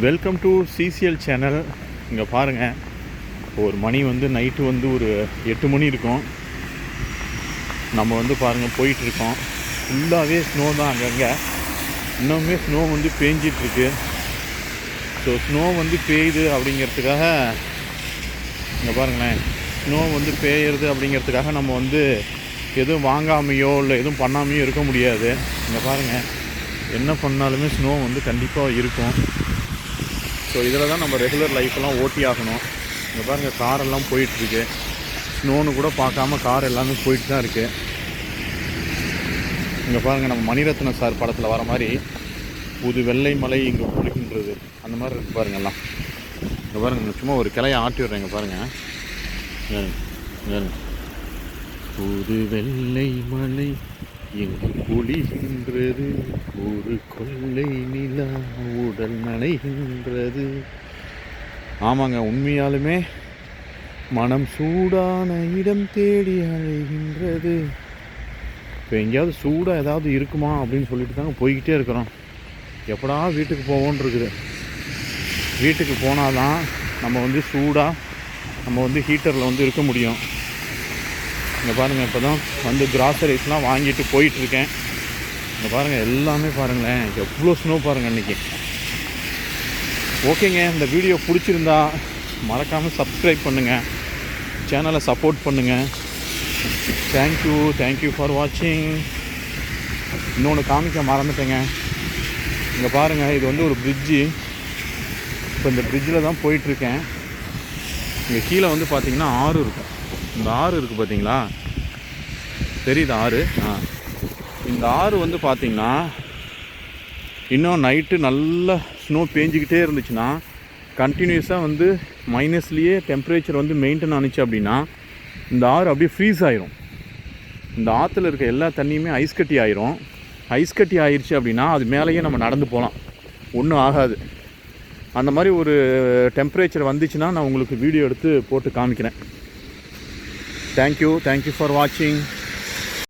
Welcome to CCL channel. இங்கே பாருங்கள், ஒரு மணி நைட்டு ஒரு 8 மணி இருக்கும். நம்ம பாருங்கள் போயிட்டுருக்கோம். ஃபுல்லாகவே ஸ்னோ தான். அங்கங்கே இன்னுமே ஸ்னோ பேஞ்சிட்ருக்கு. ஸோ ஸ்னோ பெய்யுது அப்படிங்கிறதுக்காக இங்கே பாருங்களேன், ஸ்னோ பெய்யுறது அப்படிங்கிறதுக்காக நம்ம எதுவும் வாங்காமையோ இல்லை எதுவும் பண்ணாமையோ இருக்க முடியாது. இங்கே பாருங்கள், என்ன பண்ணாலுமே ஸ்னோ கண்டிப்பாக இருக்கும். ஸோ இதில் தான் நம்ம ரெகுலர் லைஃப்பெல்லாம் ஓட்டி ஆகணும். இங்கே பாருங்கள், காரெல்லாம் போயிட்டுருக்கு. ஸ்னோன்னு கூட பார்க்காம கார் எல்லாமே போயிட்டு தான் இருக்குது. இங்கே பாருங்கள், நம்ம மணிரத்ன சார் படத்தில் வர மாதிரி புது வெள்ளை மலை இங்கே பொழிக்கின்றது அந்த மாதிரி இருக்குது பாருங்கள் எல்லாம். இங்கே பாருங்கள், சும்மா ஒரு கிளையை ஆட்டி விட்றேன். இங்கே பாருங்கள், புது வெள்ளை மலை எங்கு பொழிகின்றது, ஒரு கொள்ளை நிலா உடல் நனைகின்றது. ஆமாங்க, உண்மையாலுமே மனம் சூடான இடம் தேடி அழைகின்றது. இப்போ எங்கேயாவது சூடாக ஏதாவது இருக்குமா அப்படின்னு சொல்லிட்டு தாங்க போய்கிட்டே இருக்கிறோம். எப்படா வீட்டுக்கு போவோன்னு இருக்குது. வீட்டுக்கு போனால் தான் நம்ம சூடாக நம்ம ஹீட்டரில் இருக்க முடியும். இங்கே பாருங்கள், இப்போ தான் கிராசரிஸ்லாம் வாங்கிட்டு போயிட்டுருக்கேன். இங்கே பாருங்கள், எல்லாமே பாருங்களேன், எவ்வளோ ஸ்னோ பாருங்கள் அன்றைக்கி. ஓகேங்க, இந்த வீடியோ பிடிச்சிருந்தா மறக்காமல் சப்ஸ்கிரைப் பண்ணுங்கள், சேனலை சப்போர்ட் பண்ணுங்கள். தேங்க்யூ ஃபார் வாட்சிங். இன்னொன்று காமிக்க மறந்துட்டேங்க. இங்கே பாருங்கள், இது ஒரு பிரிட்ஜு. இப்போ இந்த பிரிட்ஜில் தான் போயிட்டுருக்கேன். இங்கே கீழே பார்த்திங்கன்னா ஆறு இருக்கும். இந்த ஆறு இருக்குது பார்த்தீங்களா, தெரியுது ஆறு. இந்த ஆறு பார்த்திங்கன்னா இன்னும் நைட்டு நல்லா ஸ்னோ பேஞ்சிக்கிட்டே இருந்துச்சுன்னா, கண்டினியூஸாக மைனஸ்லேயே டெம்பரேச்சர் மெயின்டைன் ஆனிச்சு அப்படின்னா இந்த ஆறு அப்படியே ஃப்ரீஸ் ஆயிரும். இந்த ஆற்றுல இருக்க எல்லா தண்ணியுமே ஐஸ் கட்டி ஆயிரும். ஐஸ் கட்டி ஆயிடுச்சு அப்படின்னா அது மேலேயே நம்ம நடந்து போகலாம், ஒன்றும் ஆகாது. அந்த மாதிரி ஒரு டெம்பரேச்சர் வந்துச்சுன்னா நான் உங்களுக்கு வீடியோ எடுத்து போட்டு காமிக்கிறேன். தேங்க்யூ ஃபார் வாட்சிங்.